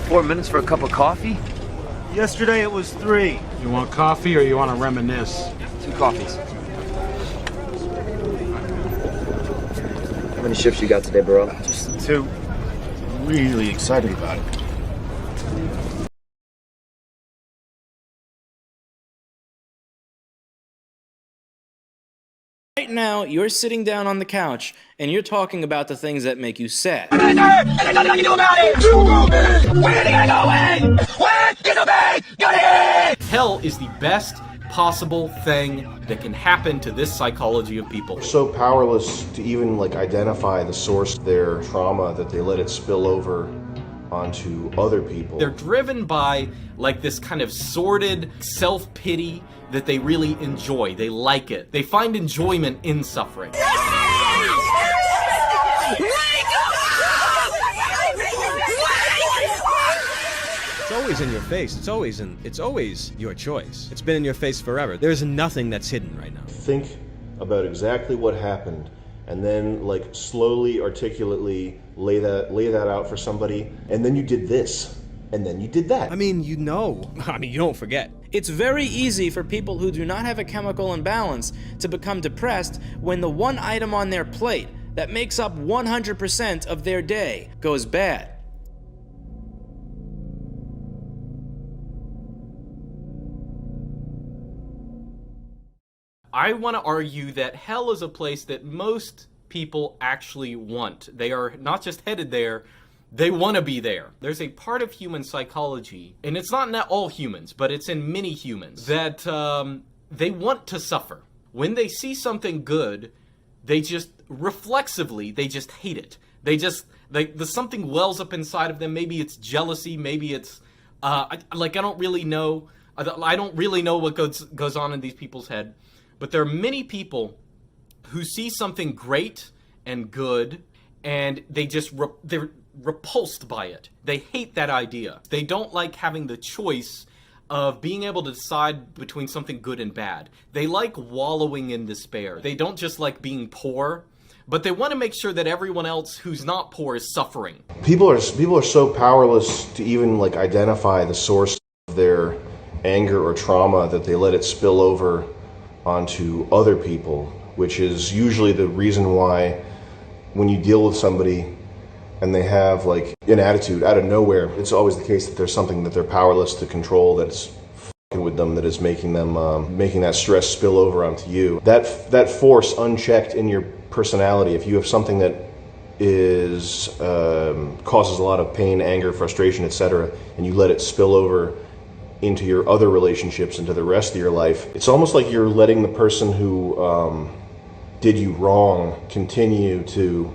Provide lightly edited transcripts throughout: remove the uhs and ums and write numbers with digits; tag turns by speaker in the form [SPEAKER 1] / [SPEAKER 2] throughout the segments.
[SPEAKER 1] 4 minutes for a cup of coffee?
[SPEAKER 2] Yesterday it was 3.
[SPEAKER 3] You want coffee or you want to reminisce?
[SPEAKER 1] 2 coffees. How many shifts you got today, bro?
[SPEAKER 2] Just 2. Really excited about it.
[SPEAKER 4] Right now, you're sitting down on the couch and you're talking about the things that make you sad.
[SPEAKER 5] And there's nothing I can do about it! You move me! Where did I go away? Where is the got it!
[SPEAKER 6] Hell is the best possible thing that can happen to this psychology of people.
[SPEAKER 7] So powerless to even identify the source of their trauma that they let it spill over onto other people.
[SPEAKER 6] They're driven by this kind of sordid self-pity that they really enjoy. They like it. They find enjoyment in suffering.
[SPEAKER 8] It's always in your face. It's always your choice. It's been in your face forever. There's nothing that's hidden right now.
[SPEAKER 7] Think about exactly what happened and then slowly, articulately lay that out for somebody, and then you did this. And then you did that.
[SPEAKER 8] I mean, you don't forget.
[SPEAKER 4] It's very easy for people who do not have a chemical imbalance to become depressed when the one item on their plate that makes up 100% of their day goes bad.
[SPEAKER 6] I want to argue that hell is a place that most people actually want. They are not just headed there, they want to be there. There's a part of human psychology, and it's not in all humans, but it's in many humans, that they want to suffer. When they see something good, they just reflexively, they just hate it. The something wells up inside of them. Maybe it's jealousy, maybe it's, I don't really know. I don't really know what goes on in these people's head. But there are many people who see something great and good, and they're repulsed by it. They hate that idea. They don't like having the choice of being able to decide between something good and bad. They like wallowing in despair. They don't just like being poor, but they want to make sure that everyone else who's not poor is suffering.
[SPEAKER 7] People are so powerless to even identify the source of their anger or trauma that they let it spill over onto other people, which is usually the reason why when you deal with somebody and they have an attitude out of nowhere, it's always the case that there's something that they're powerless to control that's f***ing with them, that is making them making that stress spill over onto you. That force unchecked in your personality, if you have something that is causes a lot of pain, anger, frustration, etc., and you let it spill over into your other relationships, into the rest of your life, it's almost like you're letting the person who did you wrong continue to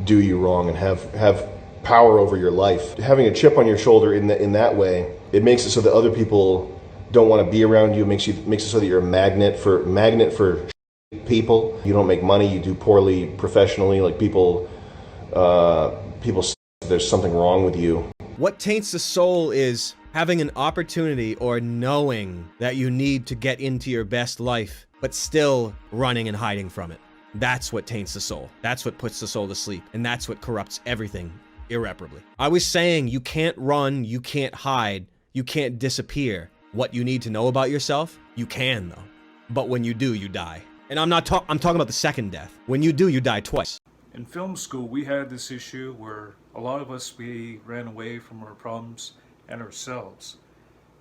[SPEAKER 7] do you wrong and have power over your life. Having a chip on your shoulder in that way, it makes it so that other people don't want to be around you. It makes it so that you're a magnet for people. You don't make money, you do poorly professionally, people there's something wrong with you.
[SPEAKER 8] What taints the soul is having an opportunity or knowing that you need to get into your best life, but still running and hiding from it. That's what taints the soul. That's what puts the soul to sleep. And that's what corrupts everything irreparably. I was saying you can't run, you can't hide, you can't disappear. What you need to know about yourself, you can though. But when you do, you die. And I'm talking about the second death. When you do, you die twice.
[SPEAKER 9] In film school, we had this issue where a lot of us, we ran away from our problems and ourselves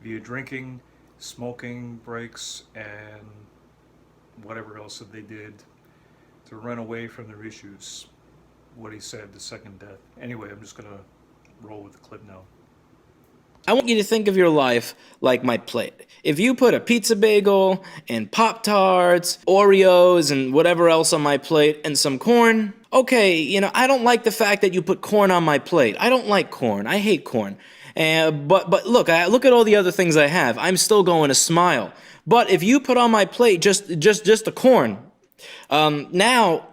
[SPEAKER 9] via drinking, smoking breaks, and whatever else that they did to run away from their issues. What he said, the second death. Anyway, I'm just gonna roll with the clip now.
[SPEAKER 4] I want you to think of your life like my plate. If you put a pizza bagel and Pop-Tarts, Oreos, and whatever else on my plate, and some corn, okay, I don't like the fact that you put corn on my plate. I don't like corn. I hate corn. But look at all the other things I have. I'm still going to smile. But if you put on my plate just the corn, now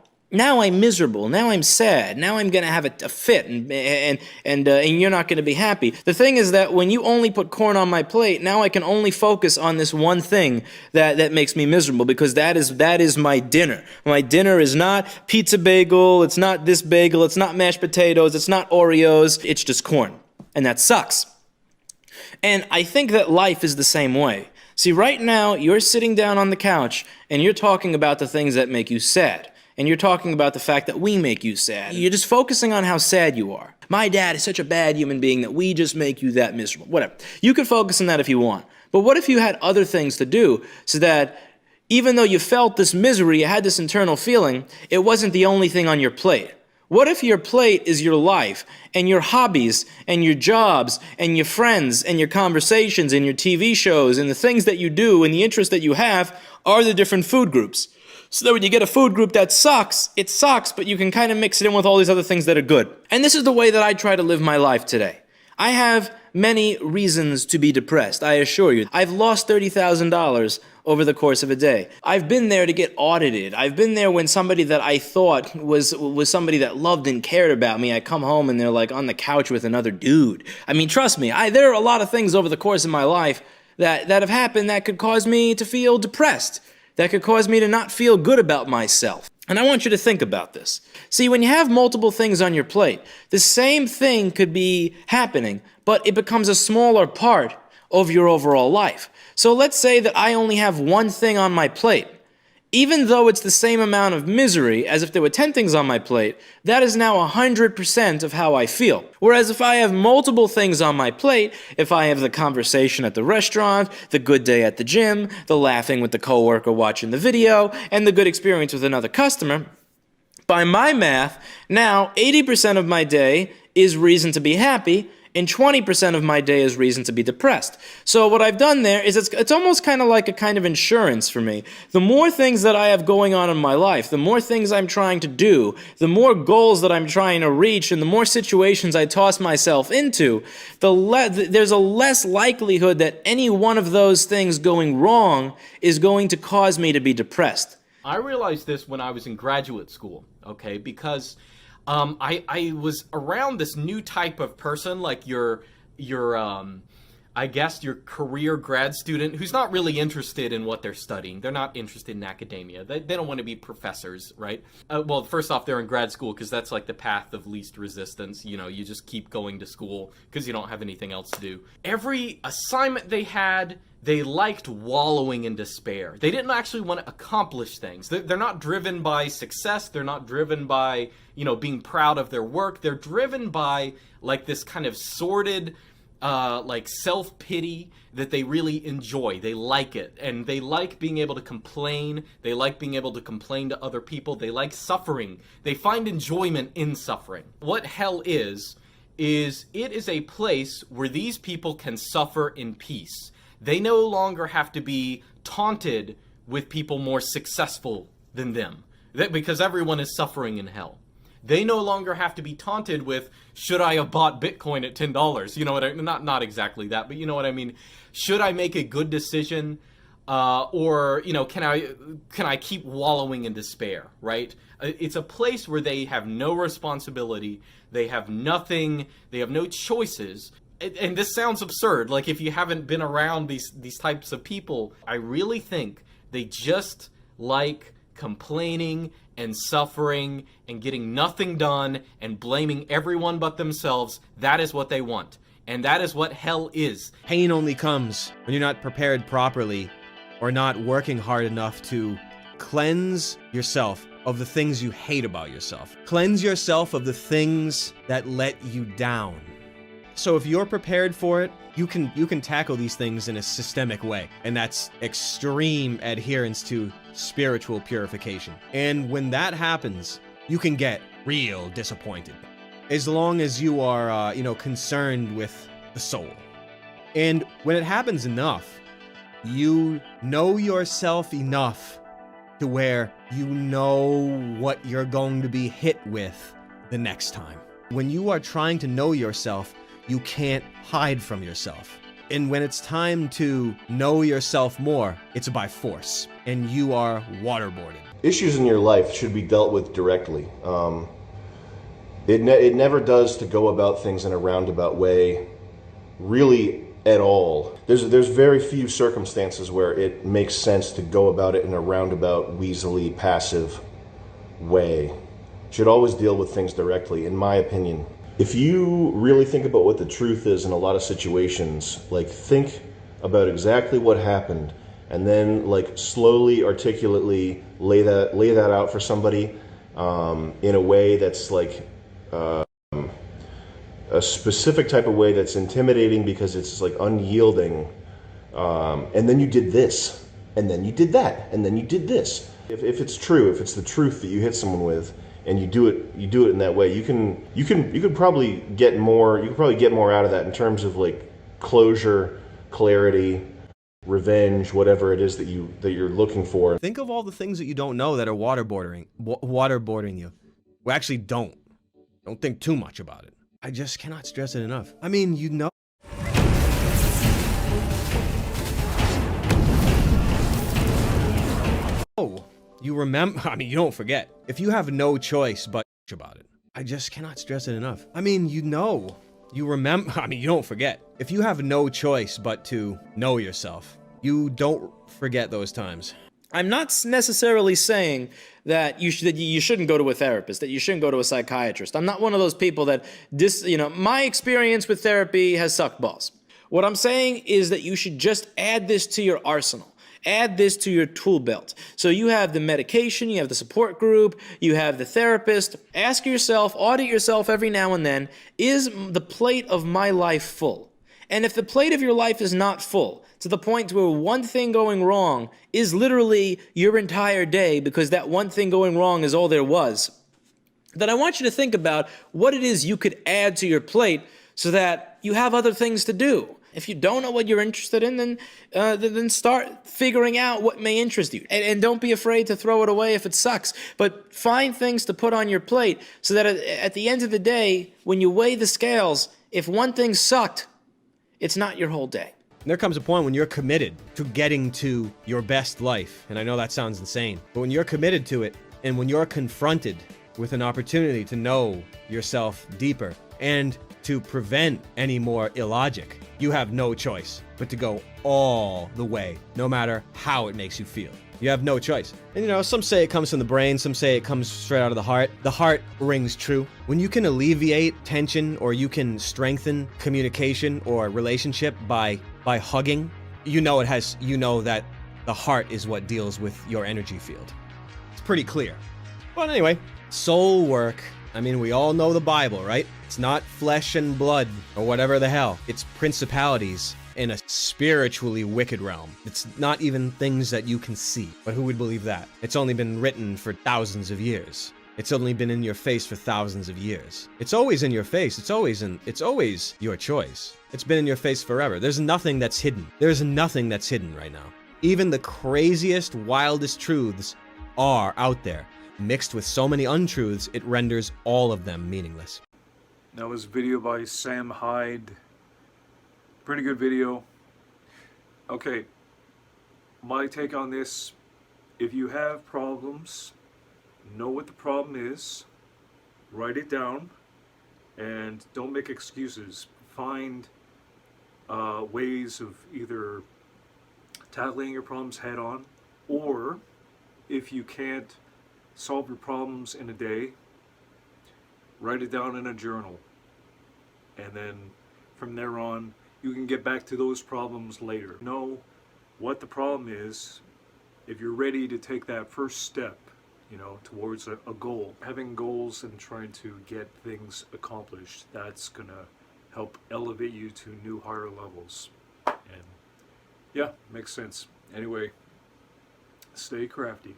[SPEAKER 4] I'm miserable. Now I'm sad. Now I'm gonna have a fit, and you're not gonna be happy. The thing is that when you only put corn on my plate, now I can only focus on this one thing that makes me miserable, because that is my dinner. My dinner is not pizza bagel. It's not this bagel. It's not mashed potatoes. It's not Oreos. It's just corn, and that sucks. And I think that life is the same way. See, right now, you're sitting down on the couch and you're talking about the things that make you sad. And you're talking about the fact that we make you sad. You're just focusing on how sad you are. My dad is such a bad human being that we just make you that miserable. Whatever. You could focus on that if you want. But what if you had other things to do so that even though you felt this misery, you had this internal feeling, it wasn't the only thing on your plate? What if your plate is your life, and your hobbies, and your jobs, and your friends, and your conversations, and your TV shows, and the things that you do, and the interests that you have are the different food groups? So that when you get a food group that sucks, it sucks, but you can kind of mix it in with all these other things that are good. And this is the way that I try to live my life today. I have many reasons to be depressed, I assure you. I've lost $30,000 over the course of a day. I've been there to get audited. I've been there when somebody that I thought was somebody that loved and cared about me, I come home and they're like on the couch with another dude. I mean, trust me, there are a lot of things over the course of my life that have happened that could cause me to feel depressed, that could cause me to not feel good about myself. And I want you to think about this. See, when you have multiple things on your plate, the same thing could be happening, but it becomes a smaller part of your overall life. So let's say that I only have one thing on my plate. Even though it's the same amount of misery as if there were 10 things on my plate, that is now 100% of how I feel. Whereas if I have multiple things on my plate, if I have the conversation at the restaurant, the good day at the gym, the laughing with the coworker watching the video, and the good experience with another customer, by my math, now 80% of my day is reason to be happy, and 20% of my day is reason to be depressed. So what I've done there is it's almost kind of like a kind of insurance for me. The more things that I have going on in my life, the more things I'm trying to do, the more goals that I'm trying to reach, and the more situations I toss myself into, there's a less likelihood that any one of those things going wrong is going to cause me to be depressed.
[SPEAKER 6] I realized this when I was in graduate school, okay, because I was around this new type of person, like your I guess your career grad student who's not really interested in what they're studying. They're not interested in academia. They don't want to be professors, right? Well, first off, they're in grad school because that's like the path of least resistance. You know, you just keep going to school because you don't have anything else to do. Every assignment they had, they liked wallowing in despair. They didn't actually want to accomplish things. They're not driven by success. They're not driven by, you know, being proud of their work. They're driven by like this kind of sordid, like self-pity that they really enjoy. They like it, and they like being able to complain. They like being able to complain to other people. They like suffering. They find enjoyment in suffering. What hell is it is a place where these people can suffer in peace. They no longer have to be taunted with people more successful than them, because everyone is suffering in hell. They no longer have to be taunted with, should I have bought Bitcoin at $10? You know what I mean? Not exactly that, but you know what I mean? Should I make a good decision? Or, you know, can I keep wallowing in despair, right? It's a place where they have no responsibility. They have nothing. They have no choices. And this sounds absurd. Like, if you haven't been around these types of people, I really think they just like complaining and suffering and getting nothing done and blaming everyone but themselves. That is what they want. And that is what hell is.
[SPEAKER 8] Pain only comes when you're not prepared properly or not working hard enough to cleanse yourself of the things you hate about yourself. Cleanse yourself of the things that let you down. So if you're prepared for it, you can tackle these things in a systemic way, and that's extreme adherence to spiritual purification. And when that happens, you can get real disappointed, as long as you are, concerned with the soul. And when it happens enough, you know yourself enough to where you know what you're going to be hit with the next time. When you are trying to know yourself, you can't hide from yourself. And when it's time to know yourself more, it's by force, and you are waterboarded.
[SPEAKER 7] Issues in your life should be dealt with directly. It never does to go about things in a roundabout way, really at all. There's very few circumstances where it makes sense to go about it in a roundabout, weaselly, passive way. Should always deal with things directly, in my opinion. If you really think about what the truth is in a lot of situations, like think about exactly what happened, and then like slowly, articulately lay that out for somebody in a way that's like a specific type of way that's intimidating because it's like unyielding. And then you did this, and then you did that, and then you did this. If it's true, if it's the truth that you hit someone with, and you do it in that way, you could probably get more. You could probably get more out of that in terms of like closure, clarity, revenge, whatever it is that you're looking for.
[SPEAKER 8] Think of all the things that you don't know that are waterboarding you. Well, actually, don't think too much about it. I just cannot stress it enough. I mean, you know. Oh, you remember, I mean, you don't forget. If you have no choice but about it. I just cannot stress it enough. I mean, you know. You remember, I mean, you don't forget. If you have no choice but to know yourself, you don't forget those times.
[SPEAKER 4] I'm not necessarily saying that you shouldn't go to a therapist, that you shouldn't go to a psychiatrist. I'm not one of those people that my experience with therapy has sucked balls. What I'm saying is that you should just add this to your arsenal. Add this to your tool belt. So you have the medication, you have the support group, you have the therapist. Ask yourself, audit yourself every now and then, is the plate of my life full? And if the plate of your life is not full, to the point where one thing going wrong is literally your entire day because that one thing going wrong is all there was, then I want you to think about what it is you could add to your plate so that you have other things to do. If you don't know what you're interested in, then start figuring out what may interest you. And don't be afraid to throw it away if it sucks. But find things to put on your plate so that at the end of the day, when you weigh the scales, if one thing sucked, it's not your whole day.
[SPEAKER 8] There comes a point when you're committed to getting to your best life. And I know that sounds insane, but when you're committed to it and when you're confronted with an opportunity to know yourself deeper and to prevent any more illogic, you have no choice but to go all the way, no matter how it makes you feel. You have no choice. And some say it comes from the brain, some say it comes straight out of the heart. The heart rings true. When you can alleviate tension or you can strengthen communication or relationship by hugging, you know that the heart is what deals with your energy field. It's pretty clear. But anyway, soul work. I mean, we all know the Bible, right? It's not flesh and blood or whatever the hell. It's principalities in a spiritually wicked realm. It's not even things that you can see. But who would believe that? It's only been written for thousands of years. It's only been in your face for thousands of years. It's always in your face. It's always your choice. It's been in your face forever. There's nothing that's hidden. There's nothing that's hidden right now. Even the craziest, wildest truths are out there. Mixed with so many untruths, it renders all of them meaningless.
[SPEAKER 9] That was a video by Sam Hyde. Pretty good video. Okay, my take on this, if you have problems, know what the problem is, write it down, and don't make excuses. Find ways of either tackling your problems head on, or if you can't solve your problems in a day, write it down in a journal, and then from there on you can get back to those problems later. Know what the problem is. If you're ready to take that first step, towards a goal, having goals and trying to get things accomplished, that's gonna help elevate you to new higher levels. And yeah, makes sense. Anyway, stay crafty.